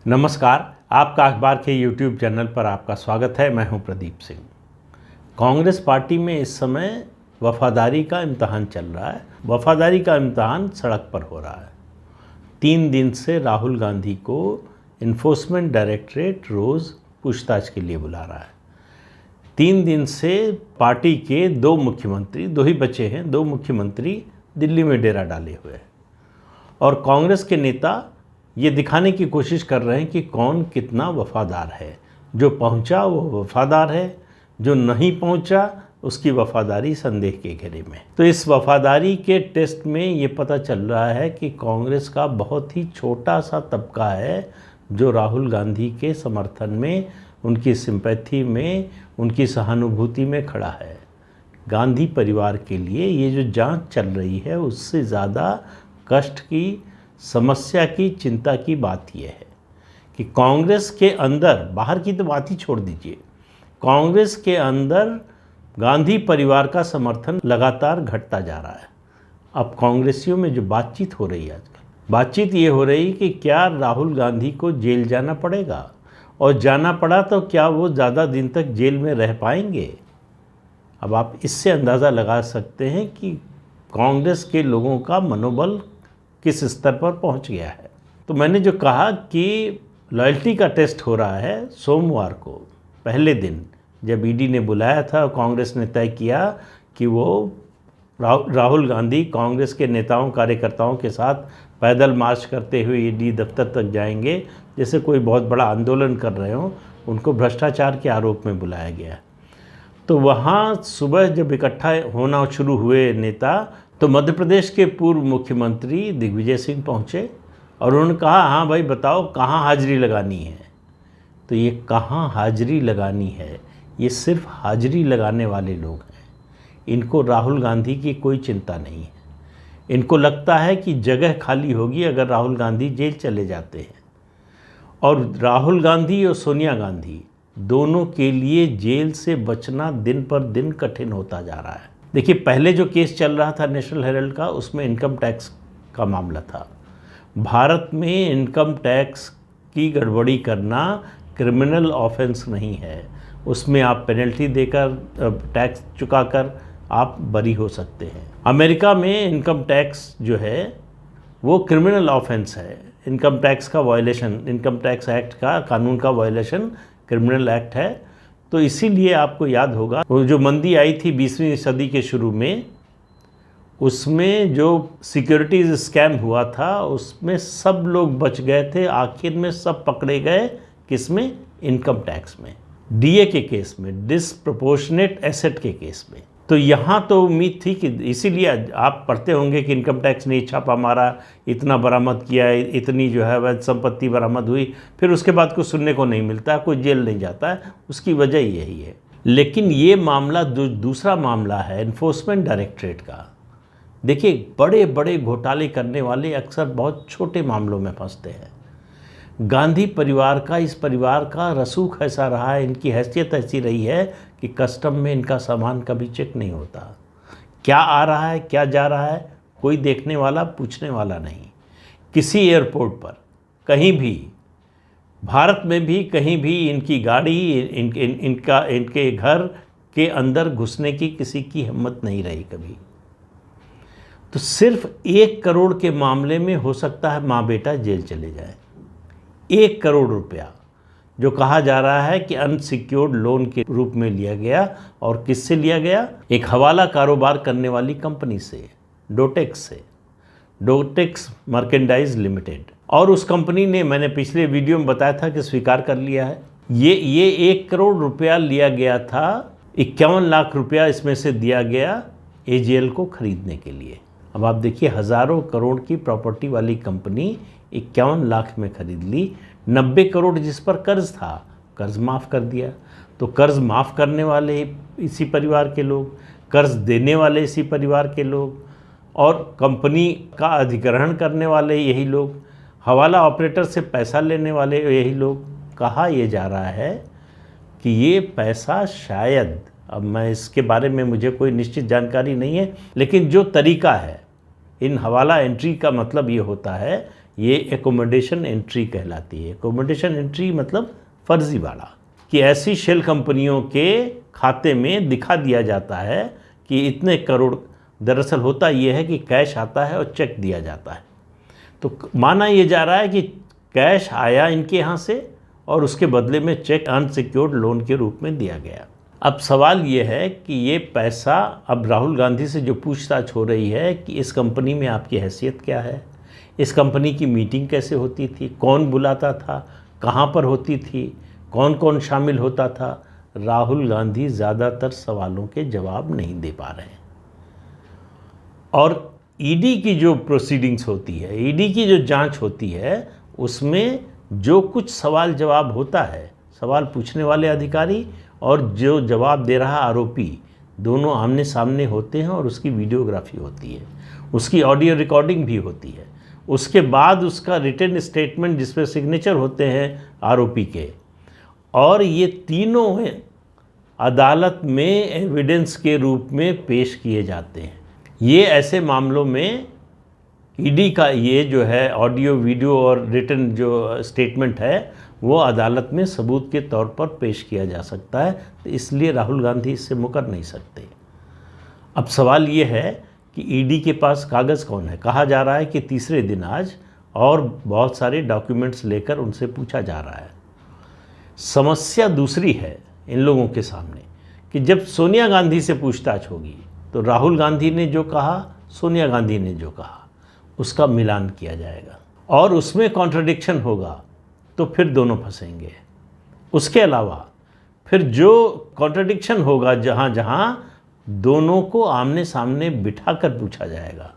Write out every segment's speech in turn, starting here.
नमस्कार, आपका अखबार के YouTube चैनल पर आपका स्वागत है। मैं हूं प्रदीप सिंह। कांग्रेस पार्टी में इस समय वफादारी का इम्तहान चल रहा है। वफादारी का इम्तहान सड़क पर हो रहा है। 3 दिन से राहुल गांधी को इन्फोर्समेंट डायरेक्टरेट रोज़ पूछताछ के लिए बुला रहा है। 3 दिन से पार्टी के 2 मुख्यमंत्री, 2 ही बचे हैं, 2 मुख्यमंत्री दिल्ली में डेरा डाले हुए हैं और कांग्रेस के नेता ये दिखाने की कोशिश कर रहे हैं कि कौन कितना वफादार है। जो पहुंचा वो वफादार है, जो नहीं पहुंचा उसकी वफादारी संदेह के घेरे में। तो इस वफादारी के टेस्ट में ये पता चल रहा है कि कांग्रेस का बहुत ही छोटा सा तबका है जो राहुल गांधी के समर्थन में, उनकी सिंपैथी में, उनकी सहानुभूति में खड़ा है। गांधी परिवार के लिए ये जो जांच चल रही है उससे ज़्यादा कष्ट की, समस्या की, चिंता की बात यह है कि कांग्रेस के अंदर, बाहर की तो बात ही छोड़ दीजिए, कांग्रेस के अंदर गांधी परिवार का समर्थन लगातार घटता जा रहा है। अब कांग्रेसियों में जो बातचीत हो रही है आजकल, बातचीत ये हो रही कि क्या राहुल गांधी को जेल जाना पड़ेगा, और जाना पड़ा तो क्या वो ज़्यादा दिन तक जेल में रह पाएंगे। अब आप इससे अंदाज़ा लगा सकते हैं कि कांग्रेस के लोगों का मनोबल किस स्तर पर पहुंच गया है। तो मैंने जो कहा कि लॉयल्टी का टेस्ट हो रहा है, सोमवार को पहले दिन जब ईडी ने बुलाया था, कांग्रेस ने तय किया कि वो राहुल गांधी कांग्रेस के नेताओं, कार्यकर्ताओं के साथ पैदल मार्च करते हुए ईडी दफ्तर तक जाएंगे, जैसे कोई बहुत बड़ा आंदोलन कर रहे हों। उनको भ्रष्टाचार के आरोप में बुलाया गया। तो वहाँ सुबह जब इकट्ठा होना शुरू हुए नेता, तो मध्य प्रदेश के पूर्व मुख्यमंत्री दिग्विजय सिंह पहुँचे और उन्होंने कहा, हाँ भाई बताओ कहाँ हाजिरी लगानी है। तो ये कहाँ हाजिरी लगानी है, ये सिर्फ हाजिरी लगाने वाले लोग हैं। इनको राहुल गांधी की कोई चिंता नहीं है। इनको लगता है कि जगह खाली होगी अगर राहुल गांधी जेल चले जाते हैं, और राहुल गांधी और सोनिया गांधी दोनों के लिए जेल से बचना दिन पर दिन कठिन होता जा रहा है। देखिए, पहले जो केस चल रहा था नेशनल हेराल्ड का, उसमें इनकम टैक्स का मामला था। भारत में इनकम टैक्स की गड़बड़ी करना क्रिमिनल ऑफेंस नहीं है। उसमें आप पेनल्टी देकर, टैक्स चुकाकर आप बरी हो सकते हैं। अमेरिका में इनकम टैक्स जो है वो क्रिमिनल ऑफेंस है। इनकम टैक्स का वायलेशन, इनकम टैक्स एक्ट का, कानून का वायलेशन क्रिमिनल एक्ट है। तो इसीलिए आपको याद होगा वो जो मंदी आई थी 20वीं सदी के शुरू में, उसमें जो सिक्योरिटीज़ स्कैम हुआ था उसमें सब लोग बच गए थे। आखिर में सब पकड़े गए, किसमें? इनकम टैक्स में, डीए के केस में, डिसप्रोपोर्शनेट एसेट के केस में। तो यहाँ तो उम्मीद थी कि, इसीलिए आप पढ़ते होंगे कि इनकम टैक्स ने छापा मारा, इतना बरामद किया, इतनी जो है वह संपत्ति बरामद हुई, फिर उसके बाद कुछ सुनने को नहीं मिलता, कोई जेल नहीं जाता है। उसकी वजह यही है। लेकिन ये मामला दूसरा मामला है इन्फोर्समेंट डायरेक्टरेट का। देखिए, बड़े बड़े घोटाले करने वाले अक्सर बहुत छोटे मामलों में फंसते हैं। गांधी परिवार का, इस परिवार का रसूख ऐसा रहा है, इनकी हैसियत ऐसी रही है कि कस्टम में इनका सामान कभी चेक नहीं होता। क्या आ रहा है, क्या जा रहा है, कोई देखने वाला, पूछने वाला नहीं। किसी एयरपोर्ट पर, कहीं भी, भारत में भी कहीं भी इनकी गाड़ी, इनके घर के अंदर घुसने की किसी की हिम्मत नहीं रही कभी। तो सिर्फ 1 करोड़ के मामले में हो सकता है माँ बेटा जेल चले जाए। 1 करोड़ रुपया जो कहा जा रहा है कि अनसिक्योर्ड लोन के रूप में लिया गया, और किससे लिया गया? एक हवाला कारोबार करने वाली कंपनी से, डोटेक्स से, डोटेक्स मर्केंडाइज लिमिटेड। और उस कंपनी ने, मैंने पिछले वीडियो में बताया था कि स्वीकार कर लिया है। ये 1 करोड़ रुपया लिया गया था। 51 लाख रुपया इसमें से दिया गया एजीएल को खरीदने के लिए। अब आप देखिए, हज़ारों करोड़ की प्रॉपर्टी वाली कंपनी 51 लाख में खरीद ली। 90 करोड़ जिस पर कर्ज था, कर्ज माफ़ कर दिया। तो कर्ज माफ़ करने वाले इसी परिवार के लोग, कर्ज देने वाले इसी परिवार के लोग, और कंपनी का अधिग्रहण करने वाले यही लोग, हवाला ऑपरेटर से पैसा लेने वाले यही लोग। कहा यह जा रहा है कि ये पैसा शायद, अब मैं इसके बारे में, मुझे कोई निश्चित जानकारी नहीं है, लेकिन जो तरीका है, इन हवाला एंट्री का मतलब ये होता है ये एकोमोडेशन एंट्री कहलाती है। एकोमोडेशन एंट्री मतलब फर्जीवाड़ा, कि ऐसी शेल कंपनियों के खाते में दिखा दिया जाता है कि इतने करोड़, दरअसल होता ये है कि कैश आता है और चेक दिया जाता है। तो माना ये जा रहा है कि कैश आया इनके यहाँ से और उसके बदले में चेक अनसिक्योर्ड लोन के रूप में दिया गया। अब सवाल ये है कि ये पैसा, अब राहुल गांधी से जो पूछताछ हो रही है कि इस कंपनी में आपकी हैसियत क्या है, इस कंपनी की मीटिंग कैसे होती थी, कौन बुलाता था, कहाँ पर होती थी, कौन कौन शामिल होता था, राहुल गांधी ज़्यादातर सवालों के जवाब नहीं दे पा रहे हैं। और ईडी की जो प्रोसीडिंग्स होती है, ईडी की जो जांच होती है, उसमें जो कुछ सवाल जवाब होता है, सवाल पूछने वाले अधिकारी और जो जवाब दे रहा आरोपी, दोनों आमने सामने होते हैं और उसकी वीडियोग्राफी होती है, उसकी ऑडियो रिकॉर्डिंग भी होती है, उसके बाद उसका रिटन स्टेटमेंट जिसमें सिग्नेचर होते हैं आरोपी के, और ये तीनों अदालत में एविडेंस के रूप में पेश किए जाते हैं। ये ऐसे मामलों में ईडी का ये जो है ऑडियो, वीडियो और रिटन जो स्टेटमेंट है वो अदालत में सबूत के तौर पर पेश किया जा सकता है, तो इसलिए राहुल गांधी इससे मुकर नहीं सकते। अब सवाल ये है कि ईडी के पास कागज़ कौन है। कहा जा रहा है कि तीसरे दिन आज और बहुत सारे डॉक्यूमेंट्स लेकर उनसे पूछा जा रहा है। समस्या दूसरी है इन लोगों के सामने कि जब सोनिया गांधी से पूछताछ होगी तो राहुल गांधी ने जो कहा, सोनिया गांधी ने जो कहा, उसका मिलान किया जाएगा और उसमें कॉन्ट्रडिक्शन होगा तो फिर दोनों फंसेंगे। उसके अलावा फिर जो कॉन्ट्रडिक्शन होगा, जहाँ जहाँ दोनों को आमने सामने बिठाकर पूछा जाएगा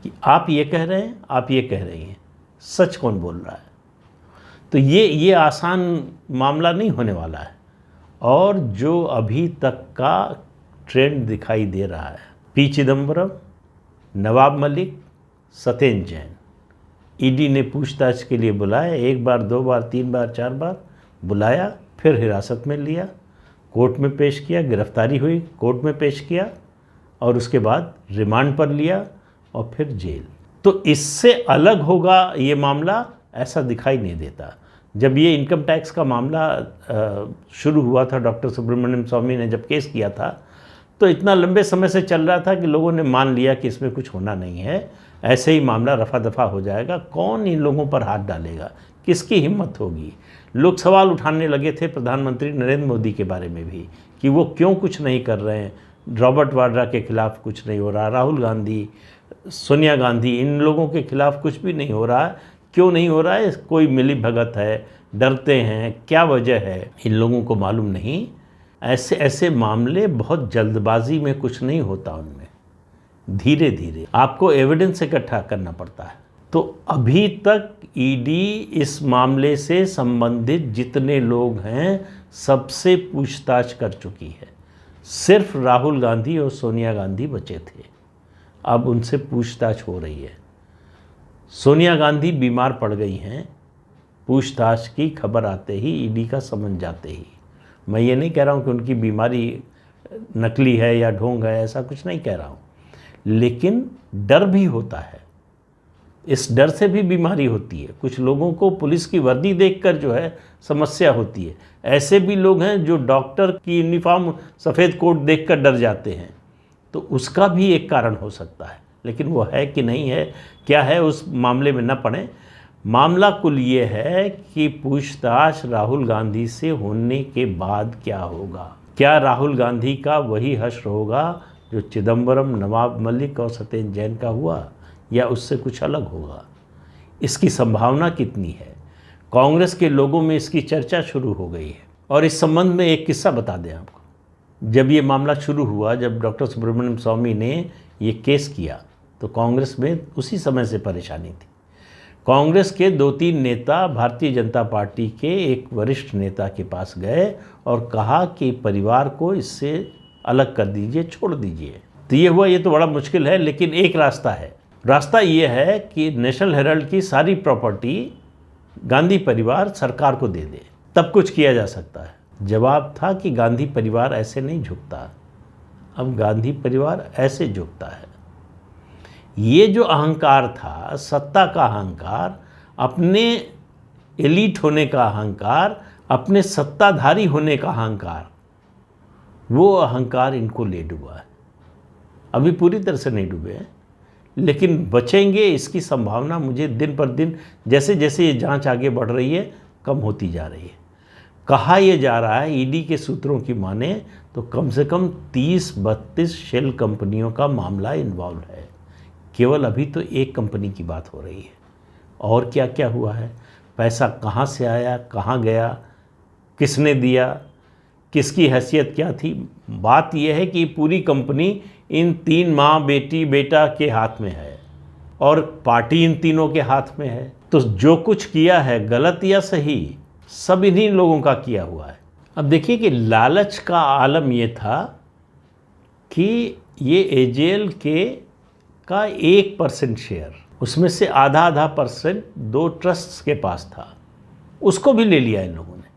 कि आप ये कह रहे हैं, आप ये कह रही हैं, सच कौन बोल रहा है। तो ये आसान मामला नहीं होने वाला है। और जो अभी तक का ट्रेंड दिखाई दे रहा है, पी चिदम्बरम, नवाब मलिक, सत्येंद्र जैन, ईडी ने पूछताछ के लिए बुलाया, 1 बार 2 बार 3 बार 4 बार बुलाया, फिर हिरासत में लिया, कोर्ट में पेश किया, गिरफ्तारी हुई, कोर्ट में पेश किया और उसके बाद रिमांड पर लिया और फिर जेल। तो इससे अलग होगा ये मामला, ऐसा दिखाई नहीं देता। जब ये इनकम टैक्स का मामला शुरू हुआ था, डॉक्टर सुब्रमण्यम स्वामी ने जब केस किया था, तो इतना लंबे समय से चल रहा था कि लोगों ने मान लिया कि इसमें कुछ होना नहीं है, ऐसे ही मामला रफा दफा हो जाएगा। कौन इन लोगों पर हाथ डालेगा, किसकी हिम्मत होगी। लोग सवाल उठाने लगे थे प्रधानमंत्री नरेंद्र मोदी के बारे में भी कि वो क्यों कुछ नहीं कर रहे हैं, रॉबर्ट वाड्रा के खिलाफ कुछ नहीं हो रहा, राहुल गांधी, सोनिया गांधी, इन लोगों के खिलाफ कुछ भी नहीं हो रहा, क्यों नहीं हो रहा है, कोई मिली भगत है, डरते हैं, क्या वजह है, इन लोगों को मालूम नहीं। ऐसे मामले बहुत जल्दबाजी में कुछ नहीं होता, उनमें धीरे धीरे आपको एविडेंस इकट्ठा करना पड़ता है। तो अभी तक ईडी इस मामले से संबंधित जितने लोग हैं सबसे पूछताछ कर चुकी है। सिर्फ राहुल गांधी और सोनिया गांधी बचे थे, अब उनसे पूछताछ हो रही है। सोनिया गांधी बीमार पड़ गई हैं, पूछताछ की खबर आते ही, ईडी का समन जाते ही। मैं ये नहीं कह रहा हूँ कि उनकी बीमारी नकली है या ढोंग है, ऐसा कुछ नहीं कह रहा हूँ, लेकिन डर भी होता है। इस डर से भी बीमारी होती है। कुछ लोगों को पुलिस की वर्दी देखकर जो है समस्या होती है। ऐसे भी लोग हैं जो डॉक्टर की यूनिफॉर्म, सफ़ेद कोट देखकर डर जाते हैं, तो उसका भी एक कारण हो सकता है। लेकिन वो है कि नहीं है, क्या है, उस मामले में न पड़े। मामला कुल ये है कि पूछताछ राहुल गांधी से होने के बाद क्या होगा। क्या राहुल गांधी का वही हश्र होगा जो चिदम्बरम, नवाब मलिक और सत्येंद्र जैन का हुआ, या उससे कुछ अलग होगा? इसकी संभावना कितनी है? कांग्रेस के लोगों में इसकी चर्चा शुरू हो गई है। और इस संबंध में एक किस्सा बता दें आपको। जब ये मामला शुरू हुआ, जब डॉक्टर सुब्रमण्यम स्वामी ने ये केस किया, तो कांग्रेस में उसी समय से परेशानी थी। कांग्रेस के 2-3 नेता भारतीय जनता पार्टी के एक वरिष्ठ नेता के पास गए और कहा कि परिवार को इससे अलग कर दीजिए, छोड़ दीजिए। तो ये हुआ, ये तो बड़ा मुश्किल है, लेकिन एक रास्ता है। रास्ता ये है कि नेशनल हेराल्ड की सारी प्रॉपर्टी गांधी परिवार सरकार को दे दे, तब कुछ किया जा सकता है। जवाब था कि गांधी परिवार ऐसे नहीं झुकता। अब गांधी परिवार ऐसे झुकता है। ये जो अहंकार था, सत्ता का अहंकार, अपने एलीट होने का अहंकार, अपने सत्ताधारी होने का अहंकार, वो अहंकार इनको ले डूबा है। अभी पूरी तरह से नहीं डूबे हैं, लेकिन बचेंगे इसकी संभावना मुझे दिन पर दिन, जैसे जैसे ये जांच आगे बढ़ रही है, कम होती जा रही है। कहा यह जा रहा है, ईडी के सूत्रों की माने तो कम से कम 30-32 शेल कंपनियों का मामला इन्वॉल्व है। केवल अभी तो एक कंपनी की बात हो रही है, और क्या क्या हुआ है, पैसा कहाँ से आया, कहाँ गया, किसने दिया, किसकी हैसियत क्या थी। बात यह है कि पूरी कंपनी इन 3 माँ बेटी बेटा के हाथ में है और पार्टी इन तीनों के हाथ में है। तो जो कुछ किया है, गलत या सही, सब इन्हीं लोगों का किया हुआ है। अब देखिए कि लालच का आलम ये था कि ये एजेएल का 1% शेयर, उसमें से आधा परसेंट 2 ट्रस्ट्स के पास था, उसको भी ले लिया इन लोगों ने,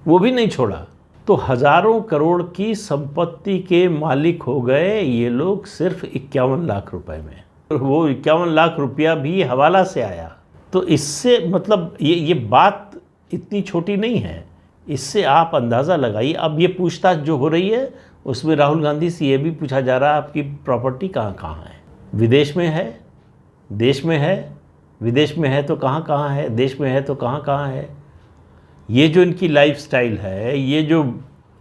वो भी नहीं छोड़ा। तो हज़ारों करोड़ की संपत्ति के मालिक हो गए ये लोग सिर्फ 51 लाख रुपए में। वो 51 लाख रुपया भी हवाला से आया। तो इससे मतलब ये बात इतनी छोटी नहीं है, इससे आप अंदाज़ा लगाइए। अब ये पूछताछ जो हो रही है उसमें राहुल गांधी से ये भी पूछा जा रहा है आपकी प्रॉपर्टी कहाँ कहाँ है, विदेश में है, देश में है, विदेश में है तो कहाँ कहाँ है, देश में है तो कहाँ कहाँ है। ये जो इनकी लाइफस्टाइल है, ये जो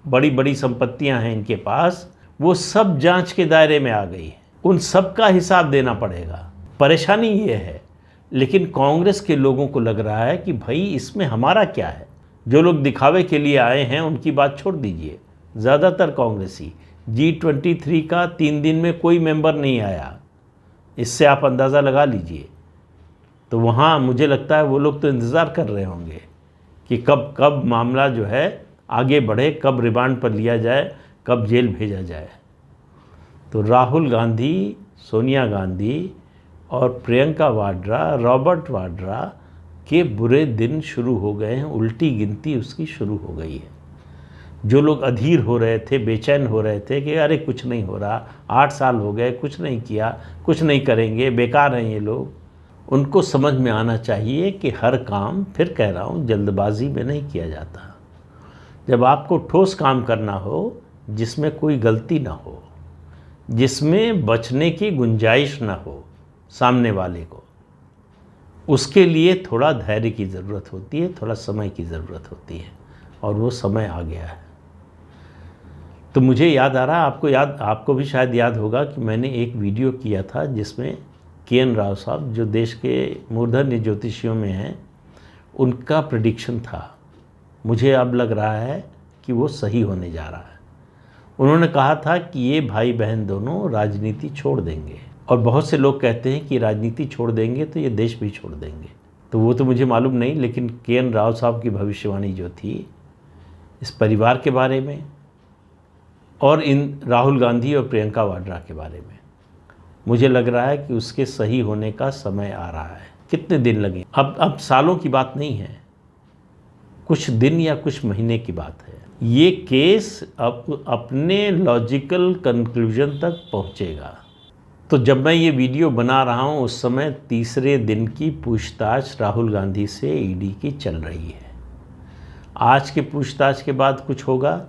बड़ी बड़ी संपत्तियां हैं इनके पास, वो सब जांच के दायरे में आ गई है। उन सब का हिसाब देना पड़ेगा। परेशानी ये है, लेकिन कांग्रेस के लोगों को लग रहा है कि भाई इसमें हमारा क्या है। जो लोग दिखावे के लिए आए हैं उनकी बात छोड़ दीजिए। ज़्यादातर कांग्रेसी G23 का 3 दिन में कोई मेंबर नहीं आया, इससे आप अंदाज़ा लगा लीजिए। तो वहाँ मुझे लगता है वो लोग तो इंतज़ार कर रहे होंगे कि कब मामला जो है आगे बढ़े, कब रिमांड पर लिया जाए, कब जेल भेजा जाए। तो राहुल गांधी, सोनिया गांधी और प्रियंका वाड्रा, रॉबर्ट वाड्रा के बुरे दिन शुरू हो गए हैं। उल्टी गिनती उसकी शुरू हो गई है। जो लोग अधीर हो रहे थे, बेचैन हो रहे थे कि अरे कुछ नहीं हो रहा, 8 साल हो गए, कुछ नहीं किया, कुछ नहीं करेंगे, बेकार हैं ये लोग, उनको समझ में आना चाहिए कि हर काम, फिर कह रहा हूँ, जल्दबाजी में नहीं किया जाता। जब आपको ठोस काम करना हो, जिसमें कोई गलती ना हो, जिसमें बचने की गुंजाइश ना हो सामने वाले को, उसके लिए थोड़ा धैर्य की ज़रूरत होती है, थोड़ा समय की ज़रूरत होती है, और वो समय आ गया है। तो मुझे याद आ रहा है, आपको भी शायद याद होगा कि मैंने एक वीडियो किया था जिसमें KN राव साहब, जो देश के मूर्धन्य ज्योतिषियों में हैं, उनका प्रेडिक्शन था। मुझे अब लग रहा है कि वो सही होने जा रहा है। उन्होंने कहा था कि ये भाई बहन दोनों राजनीति छोड़ देंगे, और बहुत से लोग कहते हैं कि राजनीति छोड़ देंगे तो ये देश भी छोड़ देंगे। तो वो तो मुझे मालूम नहीं, लेकिन KN राव साहब की भविष्यवाणी जो थी इस परिवार के बारे में और इन राहुल गांधी और प्रियंका वाड्रा के बारे में, मुझे लग रहा है कि उसके सही होने का समय आ रहा है। कितने दिन लगे, अब सालों की बात नहीं है, कुछ दिन या कुछ महीने की बात है। ये केस अब अपने लॉजिकल कंक्लूजन तक पहुंचेगा। तो जब मैं ये वीडियो बना रहा हूँ उस समय तीसरे दिन की पूछताछ राहुल गांधी से ईडी की चल रही है। आज के पूछताछ के बाद कुछ होगा,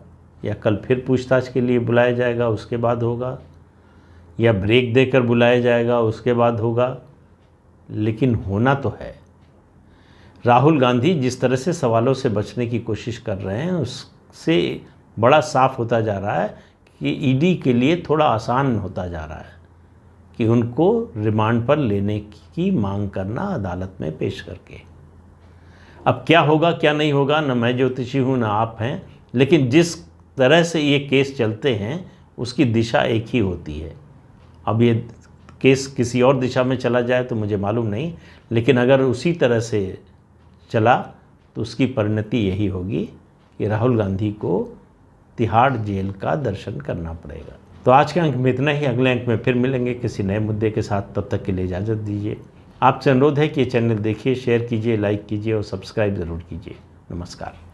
या कल फिर पूछताछ के लिए बुलाया जाएगा उसके बाद होगा, या ब्रेक देकर बुलाया जाएगा उसके बाद होगा, लेकिन होना तो है। राहुल गांधी जिस तरह से सवालों से बचने की कोशिश कर रहे हैं, उससे बड़ा साफ होता जा रहा है कि ईडी के लिए थोड़ा आसान होता जा रहा है कि उनको रिमांड पर लेने की मांग करना अदालत में पेश करके। अब क्या होगा क्या नहीं होगा, न मैं ज्योतिषी हूँ ना आप हैं, लेकिन जिस तरह से ये केस चलते हैं उसकी दिशा एक ही होती है। अब ये केस किसी और दिशा में चला जाए तो मुझे मालूम नहीं, लेकिन अगर उसी तरह से चला तो उसकी परिणति यही होगी कि राहुल गांधी को तिहाड़ जेल का दर्शन करना पड़ेगा। तो आज के अंक में इतना ही। अगले अंक में फिर मिलेंगे किसी नए मुद्दे के साथ। तब तक के लिए इजाज़त दीजिए। आपसे अनुरोध है कि ये चैनल देखिए, शेयर कीजिए, लाइक कीजिए और सब्सक्राइब ज़रूर कीजिए। नमस्कार।